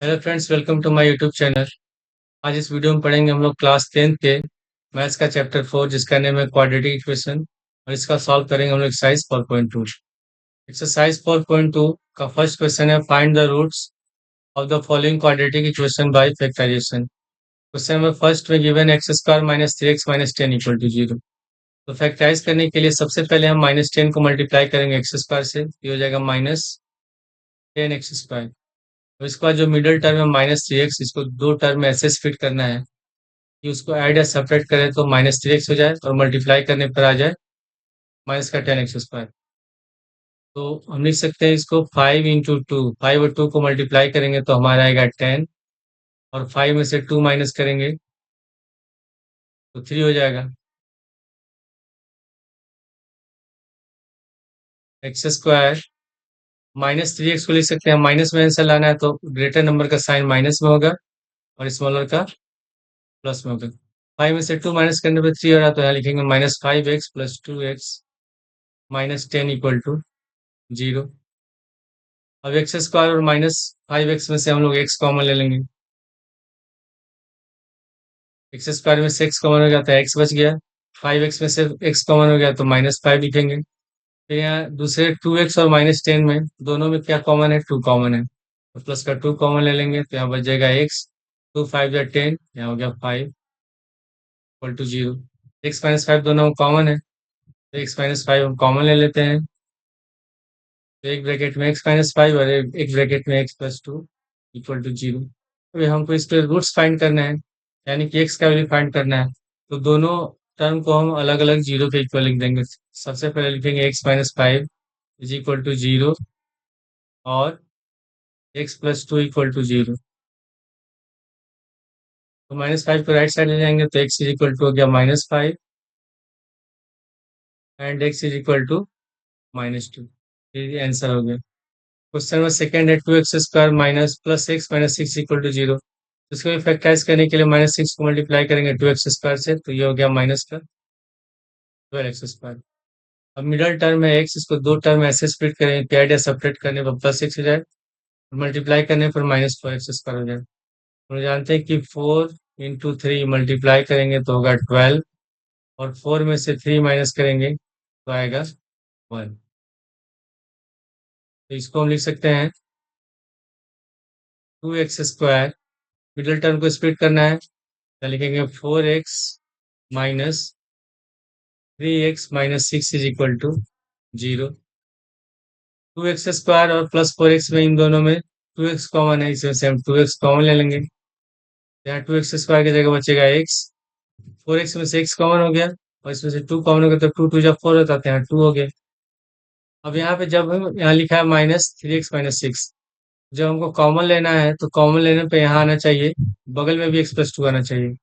Hello friends, welcome to my YouTube channel. आज इस video में पढ़ेंगे हम लोग क्लास 10th के मैथ्स का चैप्टर 4 जिसका नेम है क्वाड्रेटिक इक्वेशन। और इसका सॉल्व करेंगे हम लोग एक्सरसाइज 4.2। एक्सरसाइज 4.2 का फर्स्ट क्वेश्चन है find the roots of the following quadratic equation by factorisation. Question number first में given x square minus 3x minus 10 equal to 0। तो फैक्टराइज करने के लिए सबसे पहले हम माइनस 10 को मल्टीप्लाई करेंगे एक्स स्क्वायर से, ये हो जाएगा माइनस 10x स्क्वायर। और इसके बाद जो मिडिल टर्म है माइनस 3x, इसको दो टर्म में ऐसे स्प्लिट करना है कि उसको ऐड या सेपरेट करें तो माइनस 3x हो जाए और मल्टीप्लाई करने पर आ जाए माइनस का 10x स्क्वायर। तो हम लिख सकते हैं इसको 5 इंटू 2, 5 और 2 को मल्टीप्लाई करेंगे तो हमारा आएगा 10, और 5 में से 2 माइनस करेंगे तो 3 हो जाएगा। x स्क्वायर माइनस 3x को लिख सकते हैं, माइनस में आंसर लाना है तो ग्रेटर नंबर का साइन माइनस में होगा और स्मॉलर का प्लस में होगा। 5 में से 2 माइनस करने पर 3 हो रहा है, तो यहाँ लिखेंगे -5x plus 2x minus 10 equal to 0। अब एक्स स्क्वायर और -5x में से हम लोग x कॉमन ले लेंगे। एक्स स्क्वायर में से x कॉमन हो गया तो x बच गया। 5x में से x कॉमन हो गया तो -5 लिखेंगे। फिर यहाँ दूसरे 2x और -10 में दोनों में क्या कॉमन है? 2 कॉमन है, तो प्लस का 2 कॉमन ले लेंगे तो यहाँ बच जाएगा x। 2 5 या 10, यहाँ हो गया 5 इक्वल टू 0। x -5 दोनों कॉमन है, तो x -5 हम कॉमन ले लेते हैं। तो एक ब्रैकेट में x-5 और एक ब्रैकेट में x+2 इक्वल टू 0। अभी हमको इसके रूट्स फाइंड करना है, यानी कि x का वैल्यू फाइंड करना है। तो दोनों टर्म को हम अलग अलग जीरो के इक्वल लिख देंगे। सबसे पहले लिखेंगे x-5 इज इक्वल टू 0 और x+2 इक्वल टू 0। तो -5 को राइट साइड ले जाएंगे तो x इज इक्वल टू हो गया -5 and x is equal to -2। ये आंसर हो गया। क्वेश्चन नंबर सेकंड है 2x square minus plus x minus 6 equal to 0। इसको भी फैक्टराइज करने के लिए -6 को मल्टीप्लाई करेंगे 2x स्क्वायर से, तो ये हो गया माइनस का 12x स्क्वायर। अब मिडल टर्म है x, इसको दो टर्म में ऐसे स्प्लिट करेंगे कि ऐड या सेपरेट करने पर +6 हो जाए और मल्टीप्लाई करने पर -4x स्क्वायर हो जाए। हम जानते हैं कि 4 इंटू 3 मल्टीप्लाई करेंगे तो होगा 12, और 4 में से 3 माइनस करेंगे तो आएगा 1। तो इसको हम लिख सकते हैं 2x स्क्वायर, मिडिल टर्म को स्प्लिट करना है तो लिखेंगे 4x minus 3x minus 6 is equal to 0। 2x square और +4x में इन दोनों में 2x कॉमन है, इसमें से हम 2x कॉमन ले लेंगे। यहाँ 2x स्क्वायर की जगह बचेगा x। 4x में से x कॉमन हो गया और इसमें से 2 कॉमन हो गया, तो 2 2 जब 4 होता है तो यहाँ 2 हो गया। अब यहाँ पे जब हम यहाँ लिखा है -3x माइनस 6, जब हमको कॉमन लेना है तो कॉमन लेने पे यहाँ आना चाहिए, बगल में भी x+2 आना चाहिए।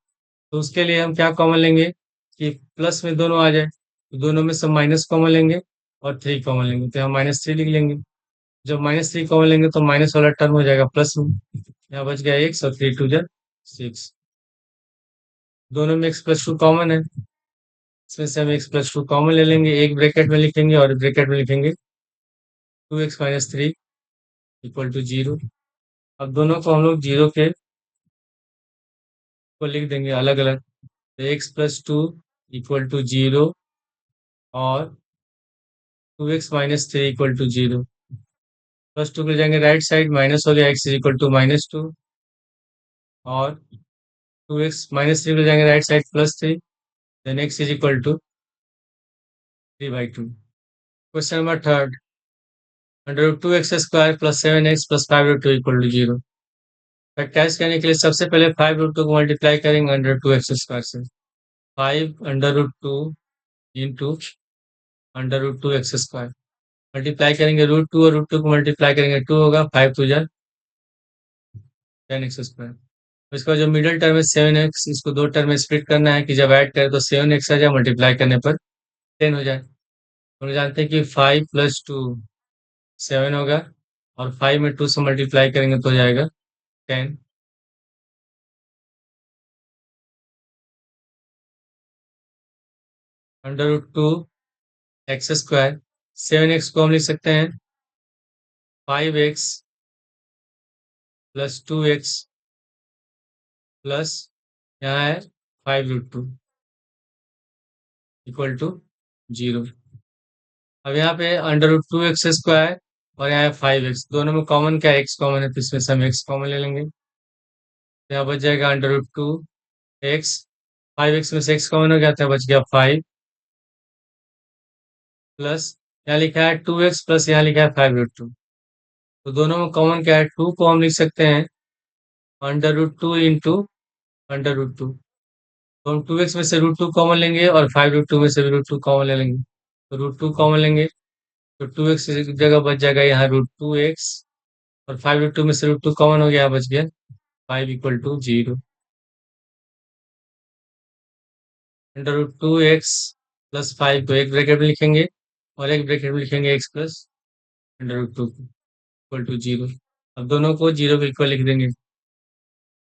तो उसके लिए हम क्या कॉमन लेंगे कि प्लस में दोनों आ जाए, तो दोनों में सब माइनस कॉमन लेंगे और 3 कॉमन लेंगे तो यहाँ -3 लिख लेंगे। जब -3 कॉमन लेंगे तो माइनस वाला टर्म हो जाएगा प्लस में, यहाँ बच गया x और 3 2 जा 6। दोनों में x+2 कॉमन है, इसमें से हम x+2 कॉमन ले लेंगे, एक ब्रैकेट में लिखेंगे और ब्रैकेट में लिखेंगे 2x माइनस 3 इक्वल टू 0। अब दोनों को हम लोग जीरो के को लिख देंगे अलग अलग, तो x+2 इक्वल टू 0 और 2x-3 इक्वल टू 0। +2 ले जाएंगे राइट साइड, माइनस हो गया x इज इक्वल टू -2, और 2x-3 ले जाएंगे right side +3, then x is equal to 3/2। Question number third, √2x² plus 7x plus 5/2 equal to 0। Factorise करने के लिए सबसे पहले 5/2 को मल्टीप्लाई करेंगे √2x² से। 5 √2 इंटू √2x² मल्टीप्लाई करेंगे √2 और √2 को मल्टीप्लाई करेंगे 2 होगा, 5 2 जा 10x²। इसका जो मिडिल टर्म है 7x, इसको दो टर्म में स्प्लिट करना है कि जब ऐड करें तो 7x आ जाए, मल्टीप्लाई करने पर 10 हो जाए। हम लोग जानते हैं कि 5 + 2 7 होगा, और 5 में 2 से मल्टीप्लाई करेंगे तो हो जाएगा 10। √2x², 7x को हम लिख सकते हैं 5x प्लस 2x प्लस यहाँ है 5√2 इक्वल टू 0। अब यहाँ पे √2x² और यहाँ है 5x, दोनों में कॉमन क्या है? x कॉमन है, तो इसमें से हम x कॉमन ले लेंगे। तो यहाँ बच जाएगा √2x, 5x में से x कॉमन हो गया था, बच गया 5 प्लस यहाँ लिखा है 2x प्लस यहाँ लिखा है 5√2। तो दोनों में कॉमन क्या है? 2 को हम लिख सकते हैं √2 इंटू √2। तो हम 2x में से √2 कॉमन लेंगे और 5√2 में से भी √2 कॉमन ले लेंगे। तो √2 कॉमन लेंगे तो 2x की जगह बच जाएगा यहाँ √2x, और 5√2 में से √2 कॉमन हो गया, बच गया 5 इक्वल टू 0। √2x प्लस 5 को एक ब्रैकेट में लिखेंगे और एक ब्रैकेट में लिखेंगे x प्लस √2 इक्वल टू 0। अब दोनों को 0 के इक्वल लिख देंगे।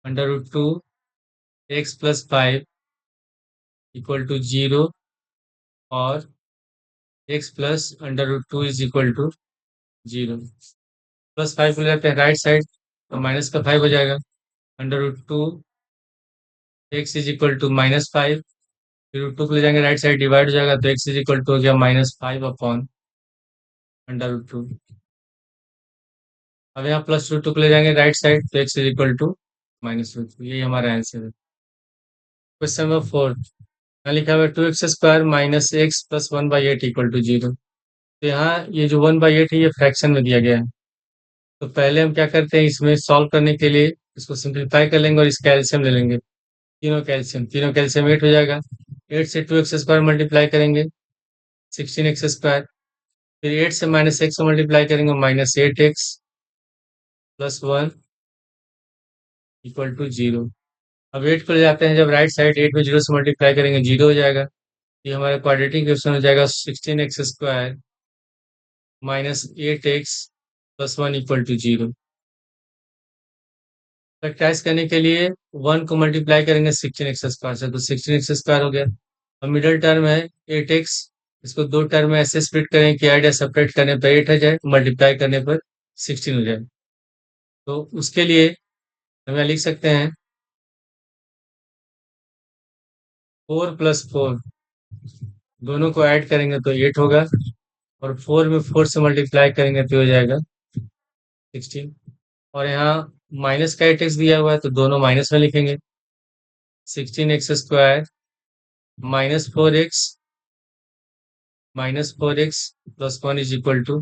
√2x प्लस 5 इक्वल टू 0 और x plus √2 is equal to 0। Plus 5 को ले जाते हैं राइट साइड, तो माइनस का 5 हो जाएगा। √2x इज इक्वल टू -5, फिर √2 को ले जाएंगे राइट साइड, डिवाइड हो जाएगा, तो x इज इक्वल टू हो गया -5 अपॉन √2। अब यहाँ प्लस √2 को ले जाएंगे राइट साइड, तो x इज इक्वल टू -√2। यही हमारा आंसर है। क्वेश्चन नंबर 4, यहाँ लिखा हुआ है 2x² minus x plus 1/8 equal to 0। तो यहाँ ये जो 1/8 है ये फ्रैक्शन में दिया गया है। तो पहले हम क्या करते हैं, इसमें सॉल्व करने के लिए इसको सिंप्लीफाई कर लेंगे और इसका एलसीएम ले लेंगे। तीनों कैल्शियम 8 हो जाएगा। 8 से 2x² मल्टीप्लाई करेंगे 16x², फिर 8 से -x को मल्टीप्लाई करेंगे -8x प्लस 1 इक्वल टू 0। अब 8 को ले जाते हैं जब राइट साइड, 8 में 0 से मल्टीप्लाई करेंगे 0 हो जाएगा। ये हमारा क्वाड्रेटिक इक्वेशन हो जाएगा 16x² -8x plus 1 equal to 0। Factorise करने के लिए 1 को मल्टीप्लाई करेंगे 16x² से, तो 16x² हो गया। अब मिडल टर्म है 8x, इसको दो टर्म में ऐसे स्प्लिट करें कि ऐड या सेपरेट करने पर 8 हो जाए, मल्टीप्लाई करने पर 16 हो जाए। तो उसके लिए हम यहाँ लिख सकते हैं 4 प्लस 4, दोनों को ऐड करेंगे तो 8 होगा, और 4 में 4 से मल्टीप्लाई करेंगे तो हो जाएगा 16। और यहाँ माइनस का 8x दिया हुआ है तो दोनों माइनस में लिखेंगे। 16x² -4x plus 1 is equal to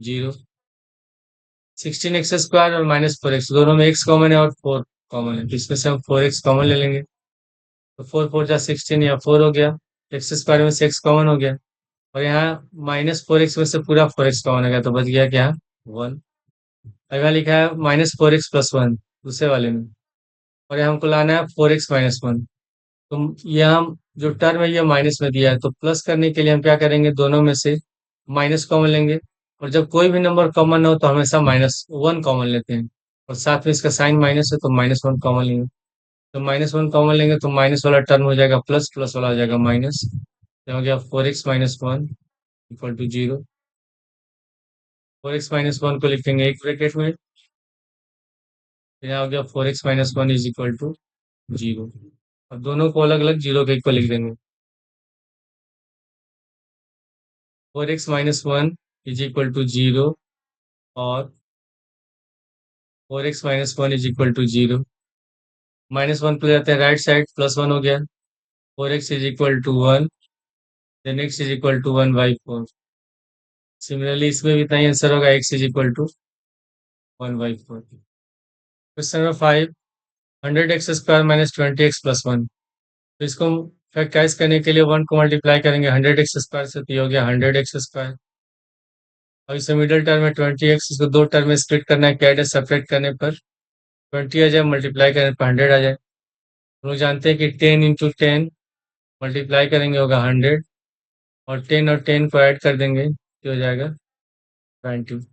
0। 16x² और -4x दोनों में x कॉमन है और 4 कॉमन है, तो इसमें से हम 4x कॉमन ले लेंगे। तो 4 4 जा 16 या 4 हो गया, x² में से x कॉमन हो गया, और यहाँ -4x में से पूरा 4x कॉमन हो गया, तो बच गया क्या? 1। अगला लिखा है -4x प्लस 1 दूसरे वाले में, और यहाँ हमको लाना है 4x माइनस 1। तो यहाँ जो टर्म है ये माइनस में दिया है, तो प्लस करने के लिए हम क्या करेंगे, दोनों में से माइनस कॉमन लेंगे, और जब कोई भी नंबर कॉमन हो तो हमेशा -1 कॉमन लेते हैं, और साथ में इसका साइन माइनस है तो -1 कॉमन लेंगे। तो -1 कॉमन लेंगे तो माइनस वाला टर्म हो जाएगा प्लस, प्लस वाला हो जाएगा माइनस, तो हो गया 4x minus 1 equal to 0। 4x minus 1 को लिखेंगे एक ब्रैकेट में, तो यहाँ हो गया 4x minus 1 is equal to 0। अब दोनों को अलग अलग 0 के इक्वल लिख देंगे। 4x minus 1 is equal to 0 और 4x minus 1 is equal to 0। -1 को ले जाते हैं राइट साइड, प्लस 1 हो गया। 4x is equal to 1, then x is equal to 1/4। Similarly इसमें भी इतना ही आंसर होगा, x is equal to 1/4। Question number 5, 100x² -20x plus 1। तो इसको फैक्टराइज करने के लिए 1 को मल्टीप्लाई करेंगे 100x² से, तो ये हो गया 100x²। और इसे मिडिल टर्म में 20x, इसको दो टर्म में स्प्लिट करना है, कैड सेपरेट करने पर 20 आ जाए, मल्टीप्लाई करने पर 100 आ जाए। हम लोग जानते हैं कि 10 इंटू 10 मल्टीप्लाई करेंगे होगा 100, और 10 और 10 को ऐड कर देंगे तो हो जाएगा 20।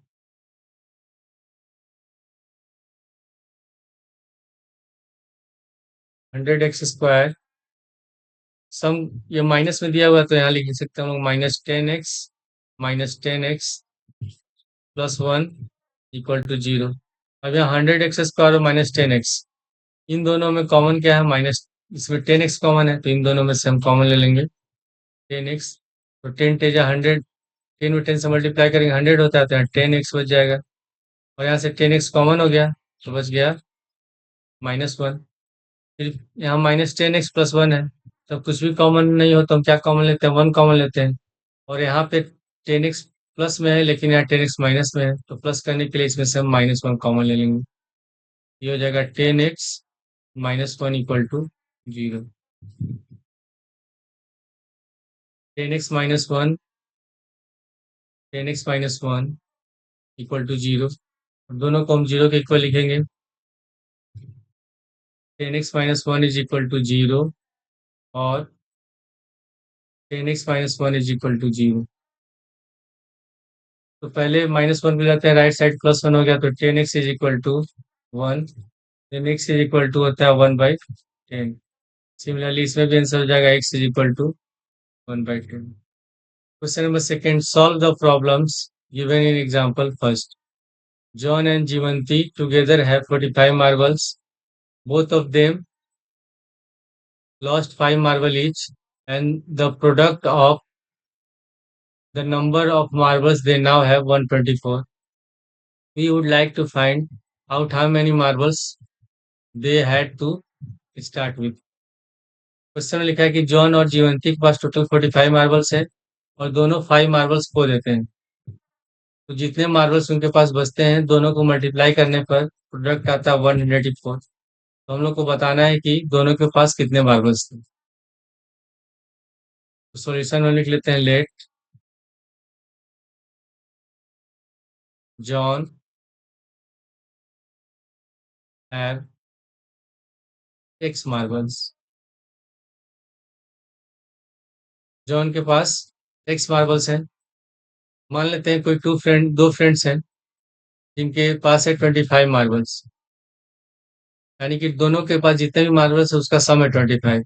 100x² सम, ये माइनस में दिया हुआ है तो यहाँ लिख सकते हैं हम लोग -10x प्लस 1 इक्वल टू 0। अब यहाँ 100x² और -10x, इन दोनों में कॉमन क्या है? माइनस, इसमें 10x कॉमन है, तो इन दोनों में से हम कॉमन ले लेंगे 10x। तो 10 टेजा 100, 10 में 10 से मल्टीप्लाई करेंगे 100 होता है, तो यहाँ 10x बच जाएगा। और यहाँ से 10x कॉमन हो गया, तो बच गया -1। फिर यहाँ -10x+1 है, तो कुछ भी कॉमन नहीं हो तो हम क्या कॉमन लेते हैं? 1 कॉमन लेते हैं। और यहाँ पे 10x प्लस में है, लेकिन यहाँ 10x माइनस में है, तो प्लस करने के लिए इसमें से हम -1 कॉमन ले लेंगे। ये हो जाएगा 10x -1 equal to 0। 10x -1, 10x -1 equal to 0। दोनों को हम 0 के इक्वल लिखेंगे। 10x -1 इज इक्वल टू 0 और 10x -1 इज इक्वल टू 0। तो पहले -1 को जाते हैं राइट साइड, +1 हो गया, तो 10x is equal to 1। 10x is equal to होता है 1/10। सिमिलरली इसमें भी आंसर हो जाएगा x is equal to 1/10। Question number second, solve the problems given in example first. John and Jivanti together have 45 marbles. Both of them lost 5 marble each, and the product of the number of marbles they now have 124. We would like to find out how many marbles they had to start with. Question में लिखा है कि John और जीवंती के पास total 45 marbles है और दोनों 5 marbles खो देते हैं। तो जितने मार्बल्स उनके पास बचते हैं, दोनों को मल्टीप्लाई करने पर प्रोडक्ट आता है 184। तो हम लोग को बताना है कि दोनों के पास कितने मार्बल्स थे। तो सॉल्यूशन में लिख लेते हैं, let John have x marbles. John के पास एक्स मार्बल्स हैं। मान लेते हैं कोई दो फ्रेंड्स हैं जिनके पास है 25 मार्बल्स, यानी कि दोनों के पास जितने भी मार्बल्स है उसका सम है 25।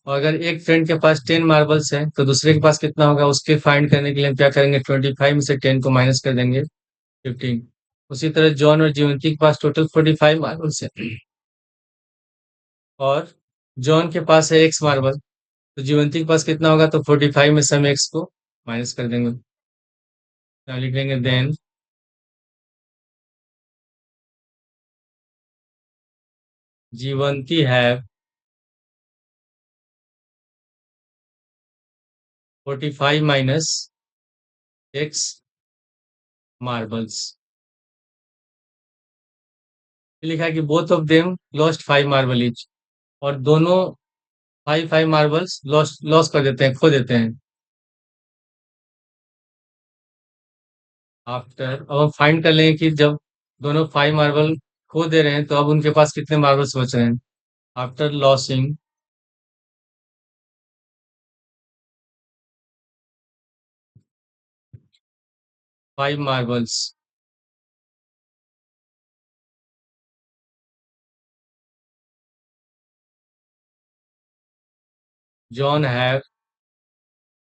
और अगर एक फ्रेंड के पास 10 मार्बल्स है तो दूसरे के पास कितना होगा? उसके फाइंड करने के लिए हम क्या करेंगे? 25 में से 10 को माइनस कर देंगे, 15। उसी तरह जॉन और जीवंती के पास टोटल 45 मार्बल्स है और जॉन के पास है एक्स मार्बल, तो जीवंती के पास कितना होगा? तो 45 में से हम एक्स को माइनस कर देंगे। यहाँ लिख देंगे then Jivanti have 45 minus x marbles. लिखा है कि both of them lost 5 marble each, और दोनों 5 मार्बल्स लॉस लॉस कर देते हैं, खो देते हैं। आफ्टर, अब हम फाइंड कर लेंगे कि जब दोनों 5 मार्बल खो दे रहे हैं तो अब उनके पास कितने मार्बल्स बच रहे हैं। After losing 5 marbles, John have,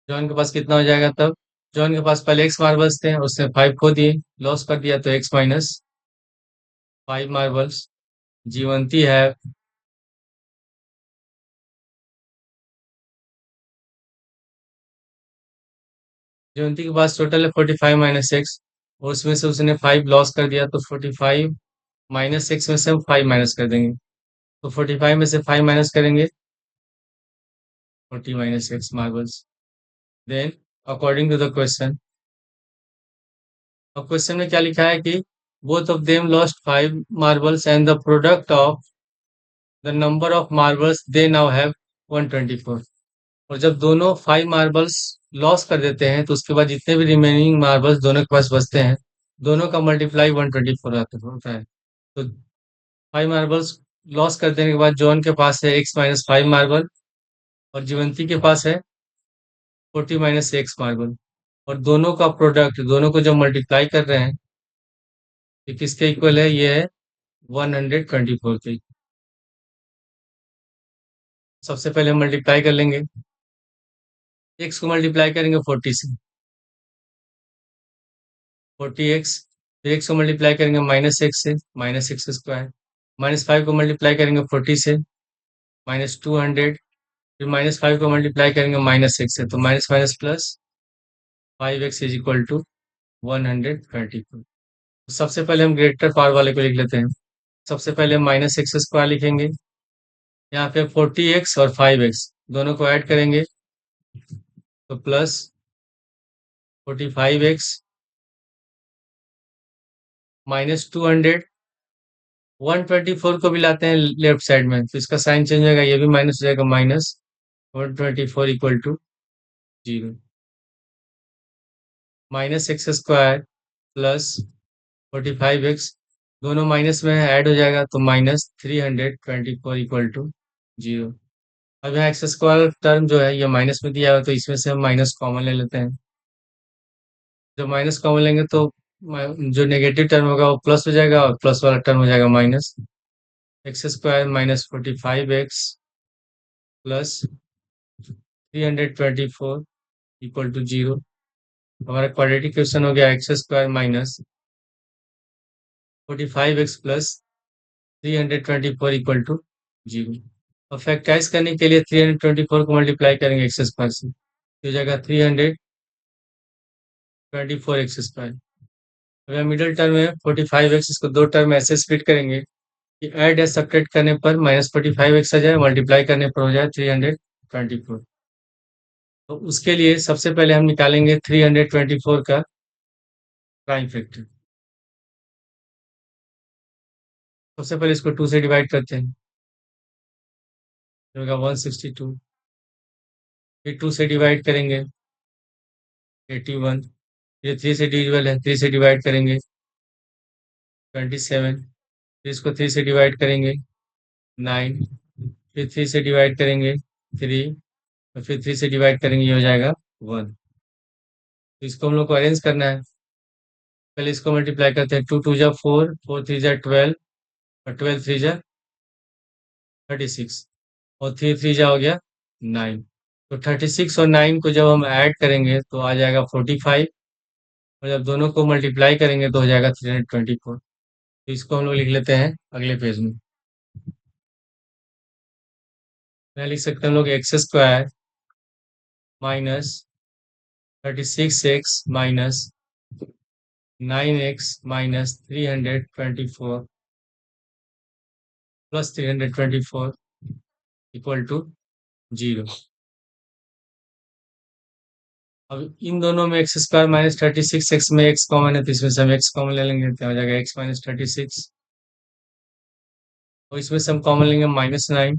John के पास कितना हो जाएगा तब? जॉन के पास पहले एक्स मार्बल्स थे, उसने 5 खो दिए, लॉस कर दिया, तो एक्स माइनस 5 मार्बल्स। जीवंती है, जीवंती के पास टोटल है 45 माइनस एक्स, और उसमें से उसने 5 लॉस कर दिया, तो 45 माइनस एक्स में से हम 5 माइनस कर देंगे। तो 45 में से 5 माइनस करेंगे, 40 minus x marbles. Then according to the question, अब क्वेश्चन में क्या लिखा है कि both of them lost 5 marbles and the product of the number of marbles they now have 124। और जब दोनों 5 मार्बल्स लॉस कर देते हैं तो उसके बाद जितने भी रिमेनिंग मार्बल्स दोनों के पास बचते हैं, दोनों का मल्टीप्लाई 124 होता है। तो 5 मार्बल्स लॉस कर देने के बाद जॉन के पास है एक्स माइनस 5 मार्बल, और जीवंती के पास है 40 माइनस एक्स मार्बल। और दोनों का प्रोडक्ट, दोनों को जब मल्टीप्लाई कर रहे हैं, ये किसके इक्वल है? ये है 124 के। सबसे पहले हम मल्टीप्लाई कर लेंगे, एक्स को मल्टीप्लाई करेंगे 40 से, 40x फिर एक्स को मल्टीप्लाई करेंगे -x से, -x²। -5 को मल्टीप्लाई करेंगे 40 से, -200। फिर -5 को मल्टीप्लाई करेंगे -x से, तो minus minus plus 5x is equal to 124। सबसे पहले हम ग्रेटर पावर वाले को लिख लेते हैं। सबसे पहले हम -x² लिखेंगे। यहाँ पे 40x और 5x दोनों को ऐड करेंगे तो प्लस 45x -200। 124 को भी लाते हैं लेफ्ट साइड में, तो इसका साइन चेंज होगा, ये भी माइनस हो जाएगा, -124 equal to 0। -x² plus 45x दोनों माइनस में ऐड हो जाएगा, तो -324 इक्वल टू 0। अब यहाँ x² टर्म जो है ये माइनस में दिया हुआ, तो इसमें से हम माइनस कॉमन ले लेते हैं। जब माइनस कॉमन लेंगे तो जो नेगेटिव टर्म होगा वो प्लस हो जाएगा, और प्लस वाला टर्म हो जाएगा minus. x² -45x plus 324 equal to 0। हमारा क्वाड्रेटिक क्वेश्चन हो गया x² -45x plus 324 equal to 0। और फैक्टराइज करने के लिए 324 को मल्टीप्लाई करेंगे x² से, तो हो जाएगा 324x²। अब मिडिल टर्म है 45x, इसको दो टर्म में ऐसे स्प्लिट करेंगे कि ऐड या सब्ट्रैक्ट करने पर -45x आ जाए, मल्टीप्लाई करने पर हो जाए 324। तो उसके लिए सबसे पहले हम निकालेंगे 324 का प्राइम फैक्टर। सबसे पहले इसको 2 से डिवाइड करते हैं, होगा 162। फिर 2 से डिवाइड करेंगे 81। ये 3 से डिविजिबल है, 3 से डिवाइड करेंगे 27। फिर इसको 3 से डिवाइड करेंगे 9। फिर 3 से डिवाइड करेंगे 3, और फिर 3 से डिवाइड करेंगे, ये हो जाएगा 1। तो इसको हम लोग को अरेंज करना है। पहले इसको मल्टीप्लाई करते हैं, 2 2 जा 4, 4 3 जा 12, और 12 3 जा 36, और 3 3 जा हो गया 9। तो 36 और 9 को जब हम ऐड करेंगे तो आ जाएगा 45, और जब दोनों को मल्टीप्लाई करेंगे तो हो जाएगा 324। तो इसको हम लोग लिख लेते हैं अगले पेज में। मैं लिख सकते हैं हम लोग x² -36x -9x -324 plus 324 equal to 0। अब इन दोनों में x² -36x में x कॉमन है, तो इसमें से हम x कॉमन ले लेंगे, तो हो जाएगा x -36। और इसमें से हम कॉमन लेंगे -9,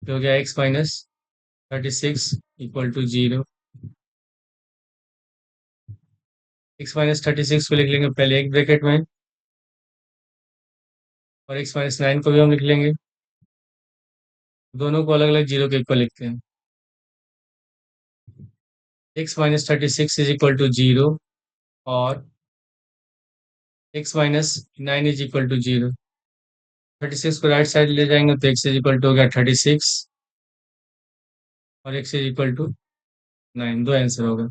तो हो गया x -36 इक्वल टू 0। x -36 को लिख लेंगे पहले एक ब्रैकेट में, और x -9 को भी हम लिख लेंगे। दोनों को अलग अलग 0 के इक्वल लिखते हैं। x -36 इज इक्वल टू 0, और x -9 इज इक्वल टू 0। 36 को राइट साइड ले जाएंगे तो x इज इक्वल टू हो गया 36, और x इज इक्वल टू 9। दो आंसर होगा।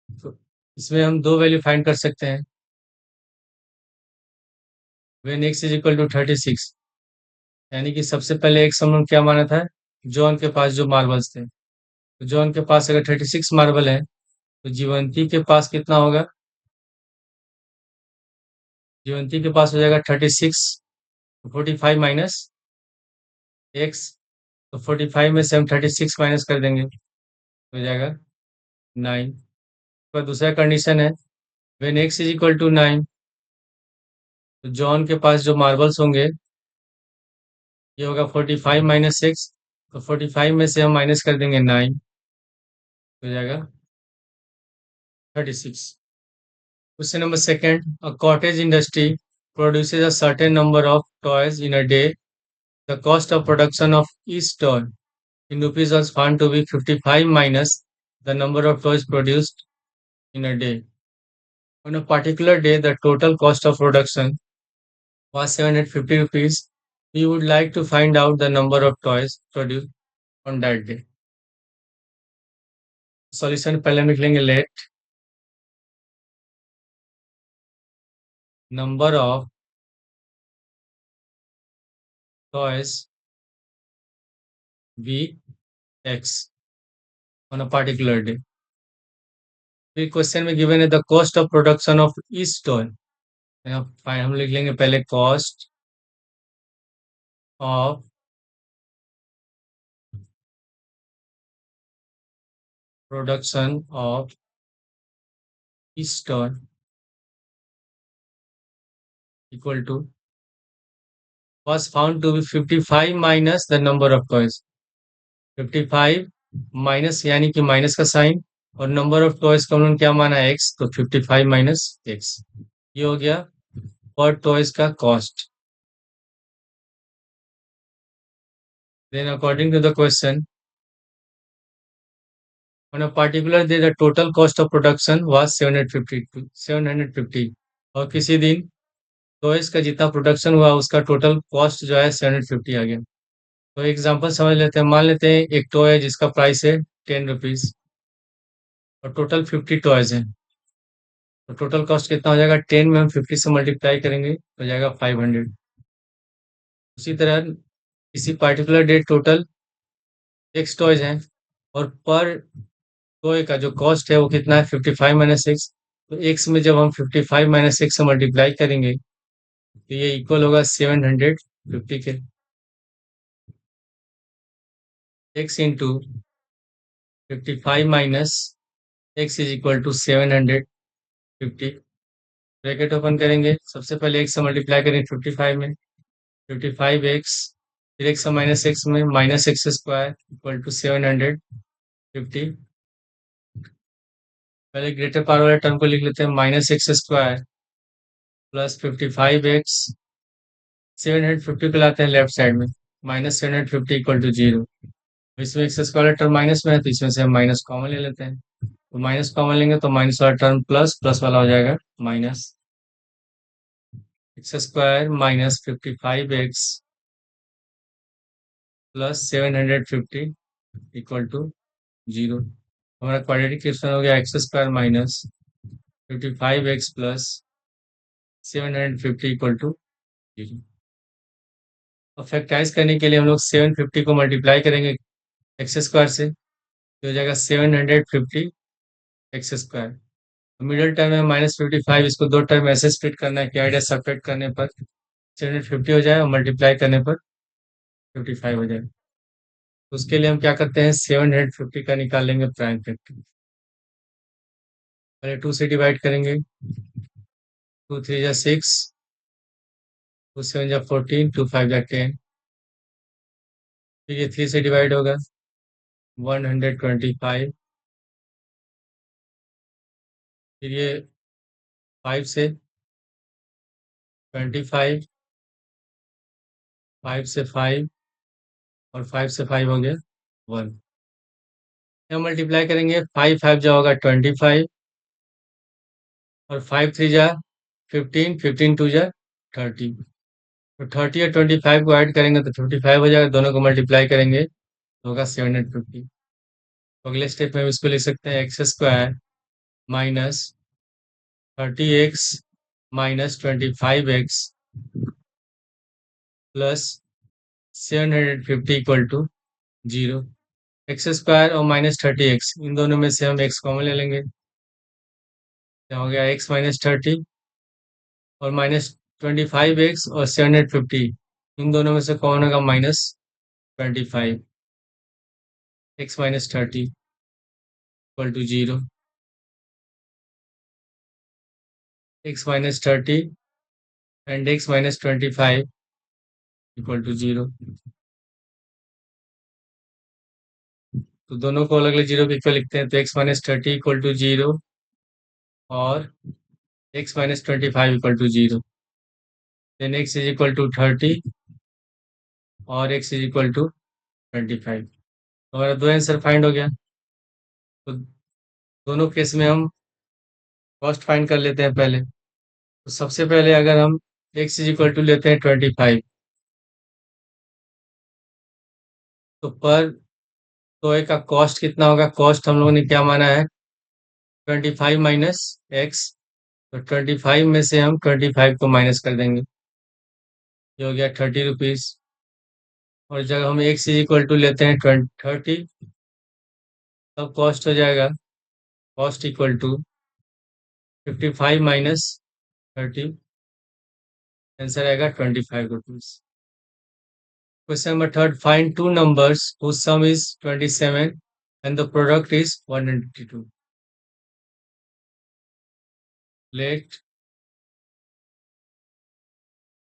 तो इसमें हम दो वैल्यू फाइंड कर सकते हैं। When x is equal to 36, यानी कि सबसे पहले x हम लोग क्या माना था, जॉन के पास जो मार्बल्स थे, तो जॉन के पास अगर 36 मार्बल है, तो जीवंती के पास कितना होगा, जीवंती के पास हो जाएगा 36, 45 माइनस एक्स, तो 45 में से हम 36 माइनस कर देंगे, हो जाएगा 9। तो दूसरा कंडीशन है, when x is equal to 9, तो जॉन के पास जो मार्बल्स होंगे ये होगा 45 माइनस एक्स, तो 45 में से हम माइनस कर देंगे 9, हो जाएगा 36। Question number second, a cottage industry produces a certain number of toys in a day. The cost of production of each toy in rupees was found to be 55 minus the number of toys produced in a day. On a particular day, the total cost of production was 750 rupees. We would like to find out the number of toys produced on that day. Solution पहले हम लिख लेंगे, let number of toys V X on a particular day. फिर question में given है the cost of production of each toy. हम लिख लेंगे पहले cost of production of each toy equal to was found to be 55 minus the number of toys। 55 minus यानी कि minus का साइन, और नंबर ऑफ टॉयज का उन्होंने क्या माना है एक्स, तो 55 माइनस एक्स, ये हो गया पर टॉयज का cost. Then according to the question on a particular day the total cost of production was 750 और किसी दिन टॉयज का जितना प्रोडक्शन हुआ उसका टोटल कॉस्ट जो है 750 आ गया। तो एग्जांपल समझ लेते हैं, मान लेते हैं एक टॉय है जिसका प्राइस है 10 रुपीज और टोटल 50 टॉयज हैं, तो टोटल कॉस्ट कितना हो जाएगा, 10 में हम 50 से मल्टीप्लाई करेंगे तो जाएगा 500। उसी तरह किसी particular day total x toys हैं और पर टॉय का जो कॉस्ट है वो कितना है 55 माइनस एक्स, तो एक्स में जब हम 55 माइनस एक्स से मल्टीप्लाई करेंगे तो ये इक्वल होगा 750 के। X into 55 minus x is equal to 750। Bracket open करेंगे, सबसे पहले एक्स से मल्टीप्लाई करेंगे 55 में, 55 एक्स, फिर एक्स माइनस एक्स में minus x square equal to 750। पहले ग्रेटर पावर वाले टर्म को लिख लेते हैं, minus x square plus 55 x, 750 को लाते हैं लेफ्ट साइड में, माइनस 750 इक्वल टू 0। इसमें एक्स स्क्वायर टर्म माइनस में है तो इसमें से हम माइनस कॉमन ले लेते हैं, तो माइनस कॉमन लेंगे तो माइनस वाला टर्म प्लस, प्लस वाला हो जाएगा minus, x square minus 55 x plus 750 equal to 0। हमारा क्वाड्रेटिक इक्वेशन हो गया x square minus 55 x plus 750 equal to 0। अब फैक्टराइज करने के लिए हम लोग 750 को मल्टीप्लाई करेंगे एक्स स्क्वायर से, तो हो जाएगा 750 एक्स स्क्वायर। मिडिल टर्म है -55, इसको दो टर्म ऐसे स्प्लिट करना है कि आइडिया सब्ट्रैक्ट करने पर 750 हो जाए और मल्टीप्लाई करने पर 55 हो जाए। तो उसके लिए हम क्या करते हैं, 750 का निकाल लेंगे प्राइम फैक्टर, पहले 2 से डिवाइड करेंगे, 2 3 जा 6, 2 7 जा 14, 2 5 जा 10, फिर ये 3 से डिवाइड होगा 125, फिर ये 5 से 25, 5 से 5 और 5 से 5 हो गया 1। यहाँ मल्टीप्लाई करेंगे, 5 5 जा होगा 25 और 5 3 जा 15, 15 2 जा 30, तो 30 और 25 को ऐड करेंगे तो 55 हो जाएगा, दोनों को मल्टीप्लाई करेंगे तो होगा 750। तो अगले स्टेप में इसको लिख सकते हैं x square minus 30x minus 25x plus 750 equal to 0। X square और -30x, इन दोनों में से हम x कॉमन ले लेंगे, क्या हो गया x माइनस 30 और -25x और 750, इन दोनों में से कौन होगा -25, x minus 30 equal to 0, x minus 30 and x minus 25 equal to 0। तो दोनों को अलग अलग 0 के इक्वल लिखते हैं, तो x माइनस 30 इक्वल टू 0 और x minus 25 equal to 0, then x is equal to 30 और x इज इक्वल टू 25। तो हमारा दो आंसर फाइंड हो गया। तो दोनों केस में हम कॉस्ट फाइंड कर लेते हैं पहले। तो सबसे पहले अगर हम x इज इक्वल टू लेते हैं 25, तो पर टॉय का कॉस्ट कितना होगा, कॉस्ट हम लोगों ने क्या माना है 25 माइनस एक्स, तो 25 में से हम 25 को माइनस कर देंगे, ये हो गया 30 रुपीज़। और जब हम x इज इक्वल टू लेते हैं 30, तब कॉस्ट हो जाएगा, cost equal to 55 minus 30, answer आएगा 25 rupees. Question number third, find two numbers whose sum is 27 and the product is 182. Let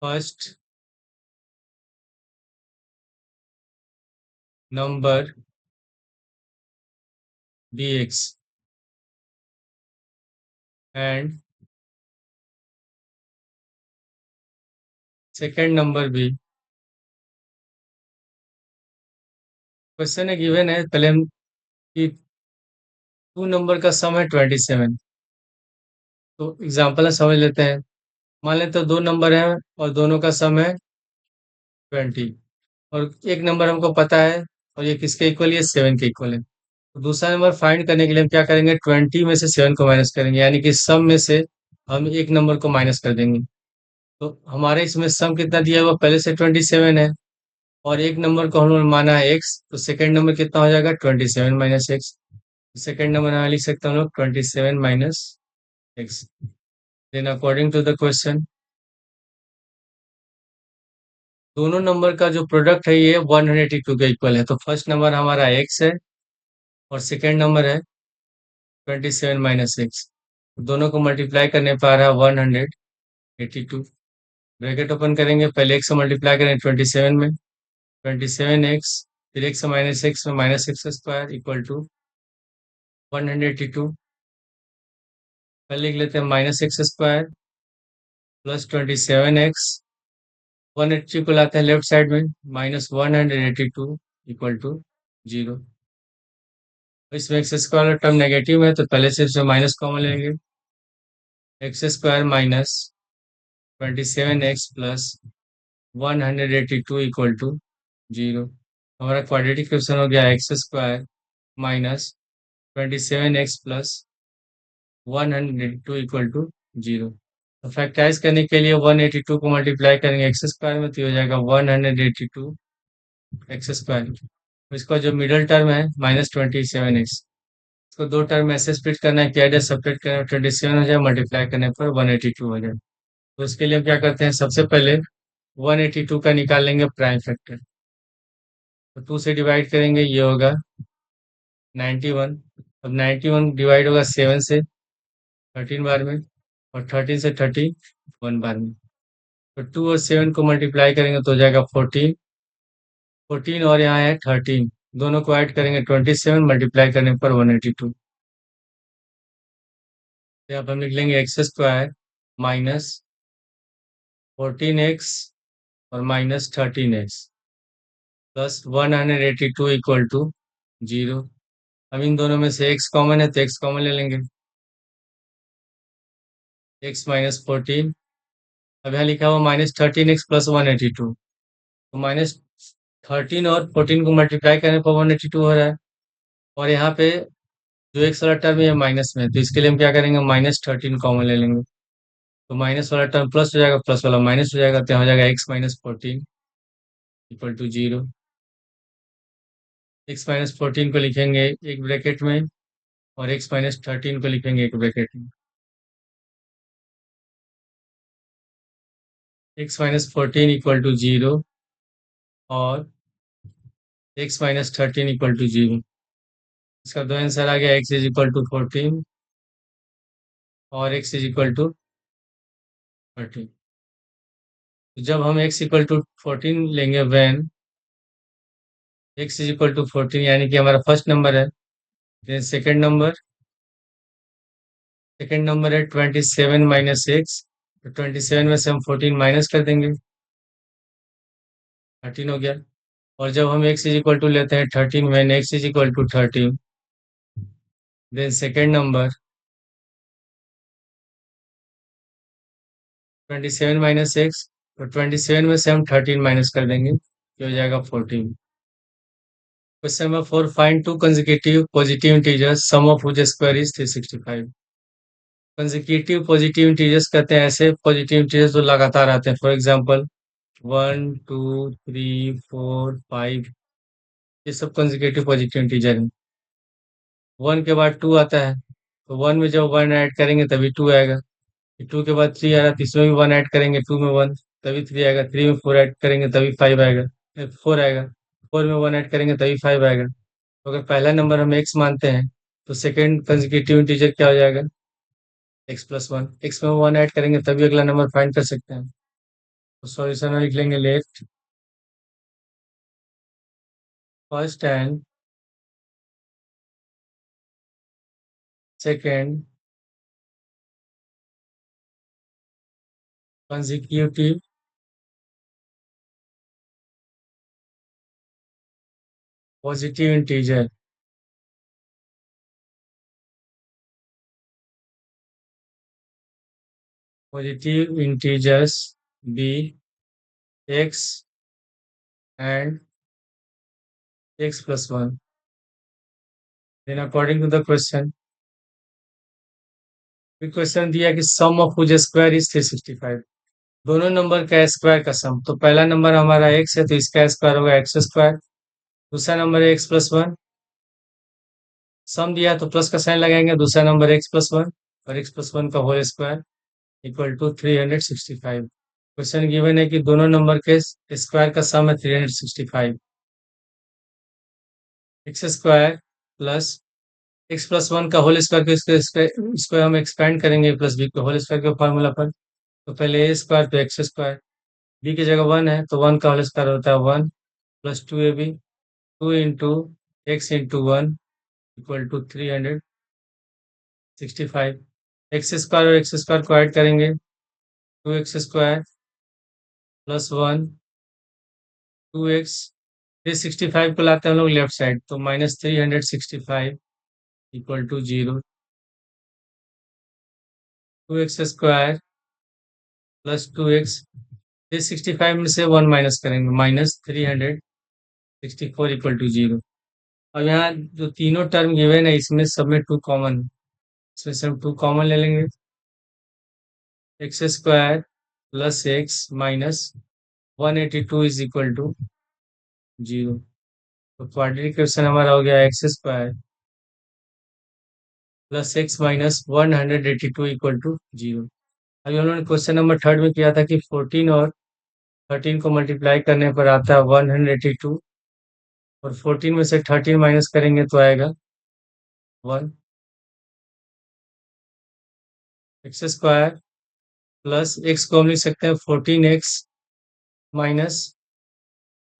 first number be x and second number be। Question है given है, पहले हम कि to number का सम है 27, तो example समझ लेते हैं। मान लेते हैं दो नंबर हैं और दोनों का सम है 20, और एक नंबर हमको पता है और ये किसके इक्वल है, 7 के इक्वल है। तो दूसरा नंबर फाइंड करने के लिए हम क्या करेंगे, 20 में से 7 को माइनस करेंगे, यानी कि सम में से हम एक नंबर को माइनस कर देंगे। तो हमारे इसमें सम कितना दिया हुआ, पहले से 27 है और एक नंबर को हम लोग माना है x, तो सेकंड नंबर कितना हो जाएगा, 27 माइनस एक्स। सेकंड नंबर हम लिख सकते हैं हम लोग 27 minus x. Then according to the question, दोनों नंबर का जो प्रोडक्ट है ये 182 के इक्वल है। तो फर्स्ट नंबर हमारा x है और सेकंड नंबर है 27 माइनस एक्स। दोनों को मल्टीप्लाई करने पर आ रहा है 182। ब्रैकेट ओपन करेंगे, पहले x से मल्टीप्लाई करेंगे 27 में, 27x, फिर x माइनस एक्स में minus x square equal to 182। पहले लिख लेते हैं minus x square plus 27x, 180 को लाते हैं लेफ्ट साइड में, माइनस 182 इक्वल टू 0। इसमें एक्स स्क्वायर टर्म नेगेटिव है तो पहले से इसमें माइनस कॉमन लेंगे, x square minus 27x plus 182 equal to 0। हमारा क्वाड्रेटिक इक्वेशन हो गया x square minus 27x plus 182 equal to 0। तो फैक्टराइज करने के लिए 182 को मल्टीप्लाई करेंगे एक्स स्क्वायर में, तो हो जाएगा 182 एक्स स्क्वायर। इसका जो मिडल टर्म है -27x, इसको दो टर्म में ऐसे स्प्लिट करना है, क्या है सब्ट्रैक्ट करना है, 27 हो जाए, मल्टीप्लाई करने पर 182 हो जाए। तो उसके लिए हम क्या करते हैं, सबसे पहले 182 का निकाल लेंगे प्राइम फैक्टर, तो 2 से डिवाइड करेंगे, ये होगा 91। अब 91 डिवाइड होगा 7 से 13 बार में, और 13 से 31 बार में। तो 2 और 7 को मल्टीप्लाई करेंगे तो हो जाएगा 14, 14 और यहाँ है 13, दोनों को ऐड करेंगे 27, मल्टीप्लाई करने पर 182। यहाँ पर हम लिख लेंगे एक्स स्क्वायर माइनस 14x और minus 13x plus 182 equal to 0। अब इन दोनों में से x कॉमन है तो x कॉमन ले लेंगे, x माइनस 14। अब यहाँ लिखा हुआ -13x प्लस 182, तो -13 और 14 को मल्टीप्लाई करने पर 182 हो रहा है, और यहाँ पे जो एक्स वाला टर्म है माइनस में, तो इसके लिए हम क्या करेंगे, -13 कॉमन ले लेंगे, तो माइनस वाला टर्म प्लस हो जाएगा, प्लस वाला माइनस हो जाएगा, तो यहाँ हो जाएगा x minus 14 equal to 0। x minus 14 को लिखेंगे एक ब्रैकेट में और x माइनस 13 को लिखेंगे एक ब्रैकेट में। x माइनस 14 इक्वल टू 0 और x माइनस 13 इक्वल टू 0। इसका दो आंसर आ गया, x इज इक्वल टू 14 और x इज इक्वल टू 13। तो जब हम x इक्वल टू 14 लेंगे, when x is equal to 14, यानी कि हमारा फर्स्ट नंबर है, देन सेकेंड नंबर है 27 माइनस एक्स, तो 27 में से हम 14 माइनस कर देंगे, 13 हो गया। और जब हम x इज इक्वल टू लेते हैं 13, when x is equal to 13, then second number 27 minus x, तो 27 में से हम 13 माइनस कर देंगे, ये हो जाएगा 14। Question number 4, find two consecutive positive integers, sum of which square is 365। Consecutive positive integers कहते हैं ऐसे पॉजिटिव इंटीजर्स जो लगातार आते हैं। फॉर एग्जांपल 1 2 3 4 5, ये सब कंसेक्यूटिव पॉजिटिव इंटीजर हैं। 1 के बाद 2 आता है, तो 1 में जब 1 ऐड करेंगे तभी 2 आएगा। 2 के बाद 3 आ रहा है, तो इसमें भी 1 ऐड करेंगे, 2 में 1 तभी 3 आएगा। 3 में 4 ऐड करेंगे तभी 5 आएगा, 4 आएगा। 4 में 1 ऐड करेंगे तभी 5 आएगा। तो अगर पहला नंबर हम x मानते हैं, तो सेकंड कंसेक्यूटिव इंटीजर क्या हो जाएगा? x plus one. एक्स में 1 ऐड करेंगे तभी अगला नंबर फाइंड कर सकते हैं। तो सॉल्यूशन में लिख लेंगे, let first and second consecutive positive integer positive integers be x and x plus 1. Then according to the question, question दिया कि सम ऑफ हुज स्क्वायर इज 365। दोनों नंबर का स्क्वायर का सम, तो पहला नंबर हमारा x है तो इसका स्क्वायर होगा एक्स स्क्वायर। दूसरा नंबर है एक्स प्लस वन। सम दिया तो प्लस का साइन लगाएंगे। दूसरा नंबर एक्स प्लस वन और एक्स प्लस वन का whole square equal to 365। Question given है कि दोनों नंबर के स्क्वायर का सम है 365। X square plus x plus one का होल स्क्वायर को इसको हम एक्सपेंड करेंगे प्लस बी के होल स्क्वायर के फॉर्मूला पर। तो पहले ए स्क्वायर तो एक्स स्क्वायर, बी की जगह 1 है तो 1 का होल स्क्वायर होता है 1 plus 2ab, 2 into x into one equal to 365। X square और एक्स स्क्वायर को ऐड करेंगे, 2x square plus one 2x। 365 को लाते हैं हम लोग लेफ्ट साइड, तो minus 365 equal to 0। 2x square plus 2x, 365 में से 1 माइनस करेंगे, माइनस 364 इक्वल टू 0। अब यहाँ जो तीनों टर्म गिवन है इसमें सब में 2 कॉमन है, इसमें से हम 2 कॉमन ले लेंगे। X square plus x minus 182 is equal to 0। तो क्वाड्रेटिक इक्वेशन हमारा हो गया x square plus x minus 182 equal to 0। अभी हम लोगों ने क्वेश्चन नंबर थर्ड में किया था कि 14 और 13 को मल्टीप्लाई करने पर आता है 182, और 14 में से 13 माइनस करेंगे तो आएगा 1। एक्स स्क्वायर प्लस एक्स को हम लिख सकते हैं 14x minus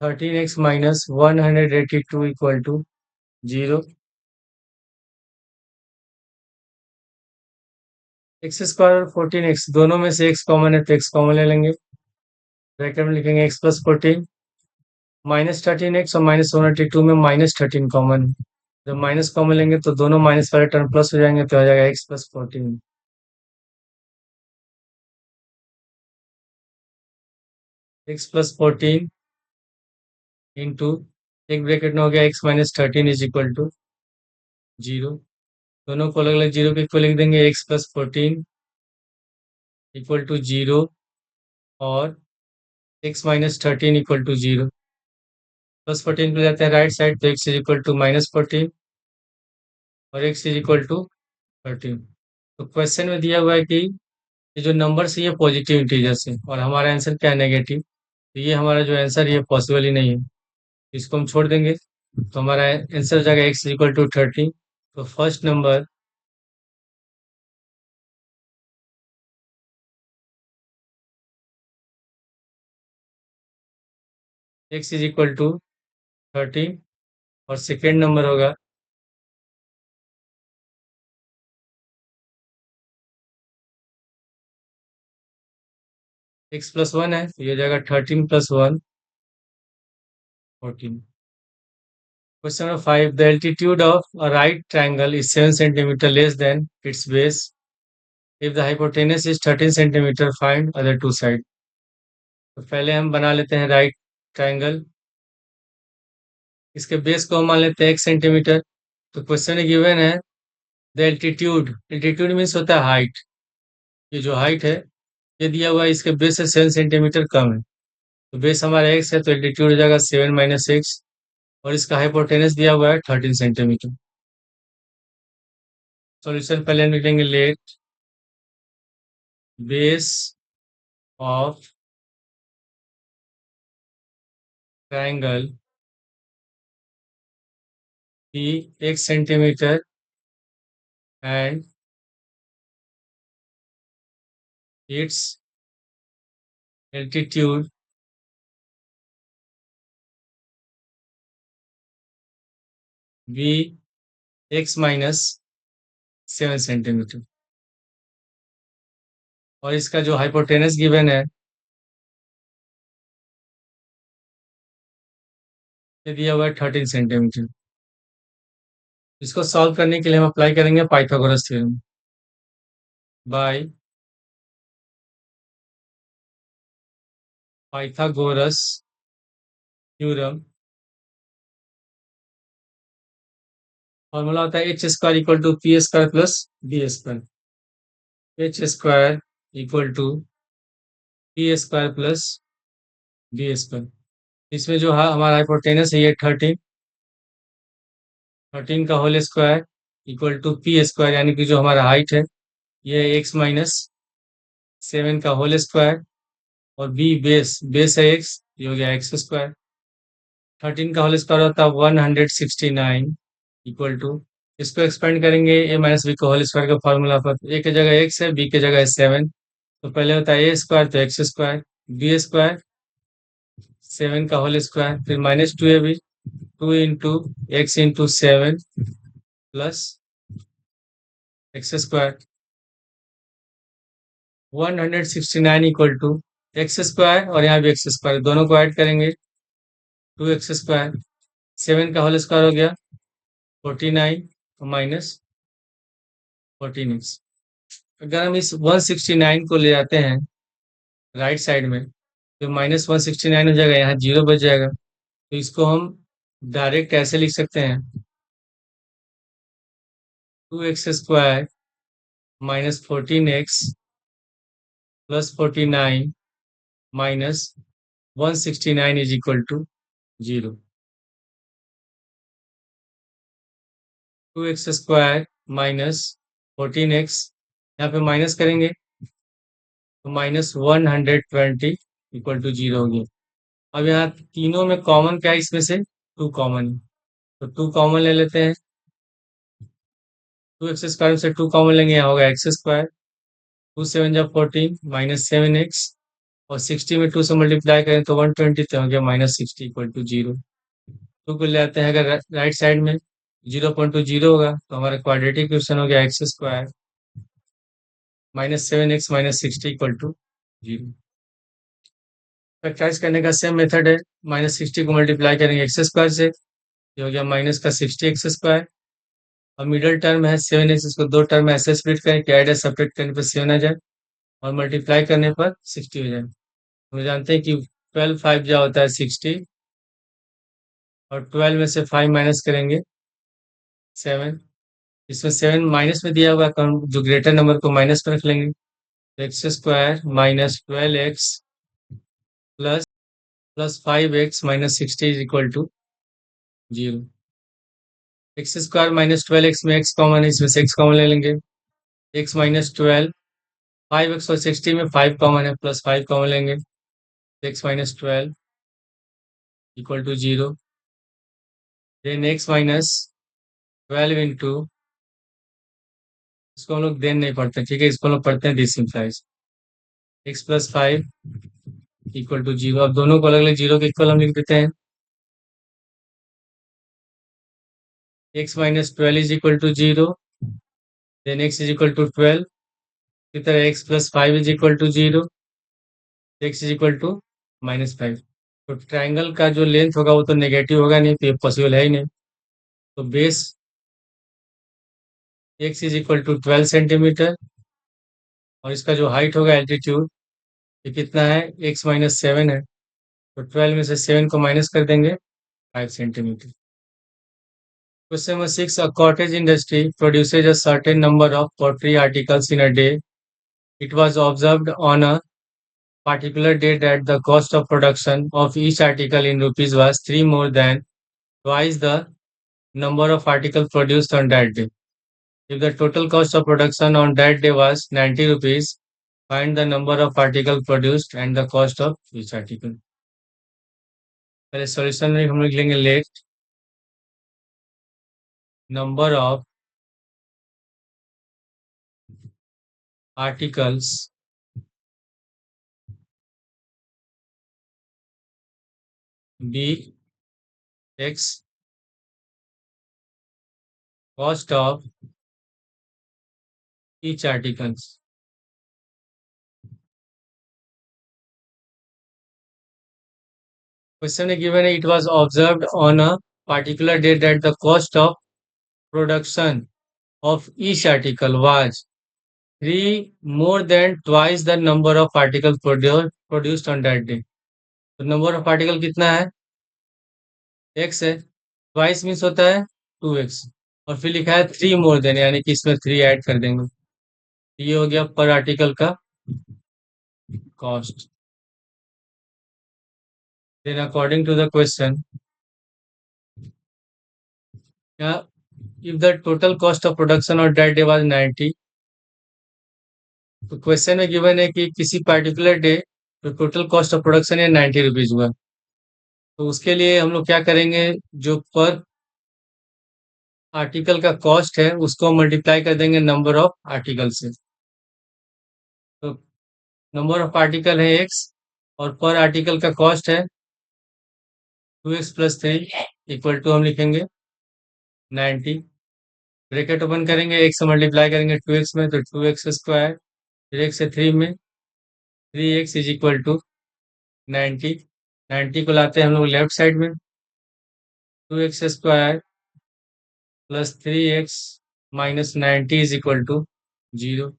13x minus 182 equal to 0। X square और 14x दोनों में से x कॉमन है तो x कॉमन ले लेंगे। ब्रैकेट में लिखेंगे x प्लस 14 माइनस 13x और माइनस 182 में माइनस 13 कॉमन है। जब माइनस कॉमन लेंगे तो दोनों माइनस वाले टर्म प्लस हो जाएंगे तो आ जाएगा x plus 14। X plus 14 into एक ब्रैकेट में हो गया x minus 13 is equal to 0। दोनों को अलग अलग जीरो के इक्वल लिख देंगे, x प्लस 14 इक्वल टू 0 और x minus 13 equal to 0। Plus 14 पे जाते हैं राइट साइड तो x is equal to minus 14 और x इज इक्वल टू 13। तो क्वेश्चन में दिया हुआ है कि ये जो नंबर्स है ये पॉजिटिव इंटीजर्स है और हमारा आंसर क्या है, नेगेटिव। तो ये हमारा जो आंसर है ये पॉसिबल ही नहीं है, इसको हम छोड़ देंगे। तो हमारा आंसर हो जाएगा x इज इक्वल टू 30। तो first number x is equal to 30 और सेकेंड नंबर होगा x प्लस वन है तो ये हो जाएगा 13 plus one 14। Question number 5. The altitude of a right triangle is 7 centimeter less than its base. If the hypotenuse is 13 centimeter, find other two sides. तो पहले हम बना लेते हैं राइट ट्रायंगल। इसके बेस को हम मान लेते हैं 1 सेंटीमीटर। तो क्वेश्चन गिवन है द एल्टीट्यूड, एल्टीट्यूड मीन्स होता है हाइट। ये जो हाइट है ये दिया हुआ है, इसके बेस से 7 सेंटीमीटर कम है। तो बेस हमारा x है तो एल्टीट्यूड हो जाएगा 7 - 6, और इसका हाइपोटेनस दिया हुआ है 13 सेंटीमीटर। सॉल्यूशन पहले हम लिखेंगे, लेट बेस ऑफ ट्रायंगल की 1 centimetre and it's altitude v x minus 7 centimetre, और इसका जो हाइपोटेनस गिवन है ये दिया हुआ है 13 सेंटीमीटर। इसको सॉल्व करने के लिए हम अप्लाई करेंगे Pythagoras theorem. By Pythagoras theorem formula होता है h square equal to p square plus b square. H square equal to p square plus b square. इसमें जो है हमारा हाइपोटेनस है ये 13, 13 का whole square equal to p square, यानी कि जो हमारा हाइट है ये x माइनस 7 का होल स्क्वायर, और बी बेस है x, ये हो गया एक्स स्क्वायर। 13 का होल स्क्वायर होता है 169 इक्वल टू, इसको एक्सपेंड करेंगे a माइनस बी का होल स्क्वायर का फॉर्मूला पर। a की जगह x है, b की जगह है 7, तो पहले होता है a स्क्वायर तो एक्स स्क्वायर, बी स्क्वायर 7 का होल स्क्वायर, फिर minus 2ab, 2 into x into 7 plus x square. 169 equal to x square, और यहाँ भी एक्स स्क्वायर, दोनों को ऐड करेंगे 2x स्क्वायर, 7 का होल स्क्वायर हो गया 49 माइनस 14x। अगर हम इस 169 को ले जाते हैं राइट साइड में तो माइनस 169 हो जाएगा, यहाँ जीरो बच जाएगा। तो इसको हम डायरेक्ट ऐसे लिख सकते हैं, 2x square minus 14x plus 49 minus 169 is equal to 0। 2x square minus 14x, यहाँ पे माइनस करेंगे तो माइनस 120 इक्वल टू 0 हो गया। अब यहाँ तीनों में कॉमन क्या है, इसमें से 2 कॉमन है, तो 2 कॉमन ले लेते हैं। 2x स्क्वायर से 2 कॉमन लेंगे, यहाँ होगा एक्स स्क्वायर, 2 7 जा 14 माइनस 7x, और 60 में 2 से मल्टीप्लाई करें तो 120, तो हो गया माइनस 60 इक्वल टू 0। 2 को ले आते हैं, अगर राइट साइड में 0.20 होगा तो हमारा क्वाड्रेटिक इक्वेशन हो गया x square minus 7x minus 60 equal to 0। Factorise करने का सेम मेथड है, माइनस 60 को मल्टीप्लाई करेंगे एक्स स्क्वायर से, ये हो गया माइनस का 60x स्क्वायर। अब मिडल टर्म है 7x, इसको दो टर्म में ऐसे स्प्लिट करें कि आइडिया सेपरेट करने पर 7 आ जाए, और मल्टीप्लाई करने पर 60 हो जाए। हम जानते हैं कि 12 5 जा होता है 60, और 12 में से 5 माइनस करेंगे 7, इसमें 7 माइनस में दिया हुआ है, जो ग्रेटर नंबर को माइनस में रख लेंगे। X square minus 12x plus plus 5x minus 60 is equal to 0। X square minus 12x में x कॉमन है, इसमें से x कॉमन ले लेंगे, x माइनस 12, 5x और 60 में 5 कॉमन है, प्लस 5 कॉमन लेंगे, x minus 12 equal to 0। Then x minus 12 into, इसको हम लोग देन नहीं पढ़ते, ठीक है, इसको हम लोग पढ़ते हैं this implies x plus 5 equal to 0। अब दोनों को अलग अलग जीरो के इक्वल हम लिख देते हैं, x minus 12 is equal to 0, then x is equal to 12, इसी तरह x plus 5 is equal to 0, x is equal to minus 5। तो ट्राइंगल का जो लेंथ होगा वो तो नेगेटिव होगा नहीं, तो ये पॉसिबल है ही नहीं। तो base x is equal to 12 centimetre, और इसका जो हाइट होगा एल्टीट्यूड, ये कितना है, x माइनस 7 है, तो 12 में से 7 को माइनस कर देंगे 5 centimetre. Question number 6, a cottage industry produces a certain number of pottery articles in a day it was observed on a particular date that the cost of production of each article in rupees was 3 more than twice the number of articles produced on that day. If the total cost of production on that day was 90 rupees, find the number of articles produced and the cost of each article. पहले solution में हम लोग लिखेंगे let number of articles be x cost of each articles. Question given it was observed on a particular date that the cost of production of each article was 3 more than twice the number of articles produced on that day. तो number of article कितना है x है twice means होता है 2x और फिर लिखा है 3 मोर देन यानी कि इसमें 3 ऐड कर देंगे ये हो गया पर आर्टिकल का cost then according to the question if the total cost of production on that day was 90 तो क्वेश्चन में गिवन है कि किसी पार्टिकुलर डे तो टोटल कॉस्ट ऑफ प्रोडक्शन है 90 रुपीज हुआ तो उसके लिए हम लोग क्या करेंगे जो पर आर्टिकल का कॉस्ट है उसको मल्टीप्लाई कर देंगे नंबर ऑफ आर्टिकल से तो नंबर ऑफ आर्टिकल है x और पर आर्टिकल का कॉस्ट है 2x प्लस 3 इक्वल टू हम लिखेंगे 90 ब्रैकेट ओपन करेंगे x से मल्टीप्लाई करेंगे 2x में तो 2x स्क्वायर फिर x से 3 में 3x इज इक्वल टू 90 90 को लाते हैं हम लोग लेफ्ट साइड में 2x square plus 3x minus 90 is equal to 0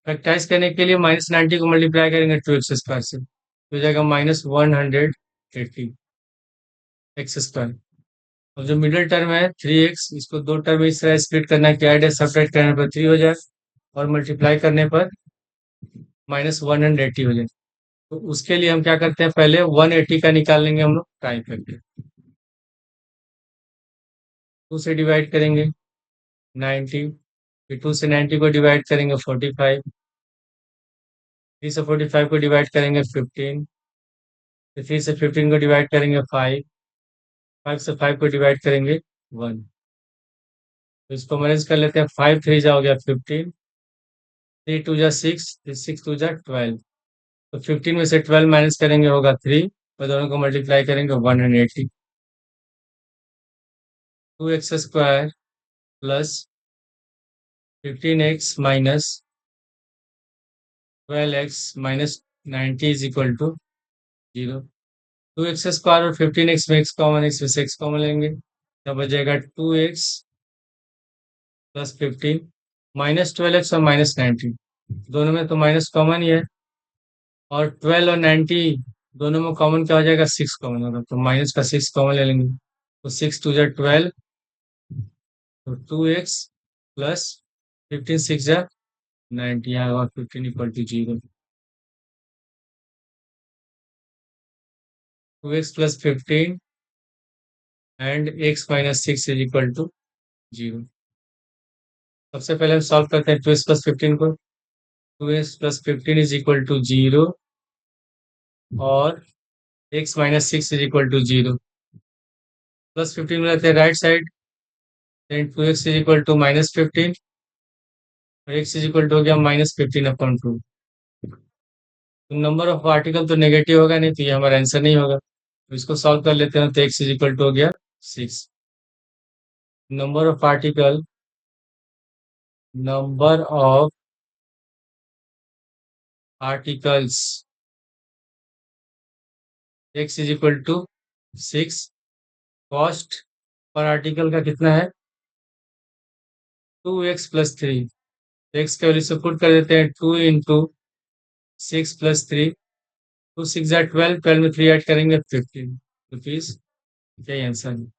factorise करने के लिए माइनस 90 को मल्टीप्लाई करेंगे 2x स्क्वायर से तो जाएगा माइनस 180 एक्स स्क्वायर और जो मिडिल टर्म है 3x इसको दो टर्म इस तरह स्प्लिट करना है कि ऐड सब्ट्रैक्ट करने पर 3 हो जाए और मल्टीप्लाई करने पर माइनस 180 हो जाए तो उसके लिए हम क्या करते हैं पहले 180 का निकाल लेंगे हम लोग टाइप करके 2 से डिवाइड करेंगे 90 फिर 2 से 90 को डिवाइड करेंगे 45 3 से 45 को डिवाइड करेंगे 15 फिर 3 से 15 को डिवाइड करेंगे 5 5 से 5 को डिवाइड करेंगे 1 तो इसको मैनेज कर लेते हैं 5 3 जा हो गया 15 3 2 जा 6 6 2 जा 12 तो 15 में से 12 माइनस करेंगे होगा 3 और दोनों को मल्टीप्लाई करेंगे 180 2x square plus 15x minus 12x minus 90 is equal to 0 2x square और 15x में x कॉमन है इसमें से x कॉमन लेंगे तब बचेगा 2x प्लस 15 माइनस 12x और माइनस 90 दोनों में तो माइनस कॉमन ही है और 12 और 90 दोनों में कॉमन क्या हो जाएगा 6 कॉमन होगा तो माइनस का 6 कॉमन ले लेंगे तो 6 2 जा 12 तो 2x प्लस 15 6 जा 90 यहाँ और 15 equal to 0 2x plus 15 and x minus 6 is equal to 0 सबसे पहले हम सॉल्व करते हैं 2x प्लस 15 को 2x plus 15 is equal to 0 और x minus 6 is equal to 0 plus 15 में रहते हैं right side then 2x is equal to minus 15 और x इज इक्वल टू हो गया माइनस 15 अपॉन 2 तो नंबर ऑफ आर्टिकल तो नेगेटिव होगा नहीं तो ये हमारा आंसर नहीं होगा तो इसको सॉल्व कर लेते हैं तो x इज इक्वल टू हो गया 6 number of article number of articles x is equal to 6 cost पर आर्टिकल का कितना है 2x प्लस 3 x के वैल्यू से पुट कर देते हैं 2 इंटू 6 प्लस 3 2 6 12 12 में 3 ऐड करेंगे 15 रुपीज यही आंसर है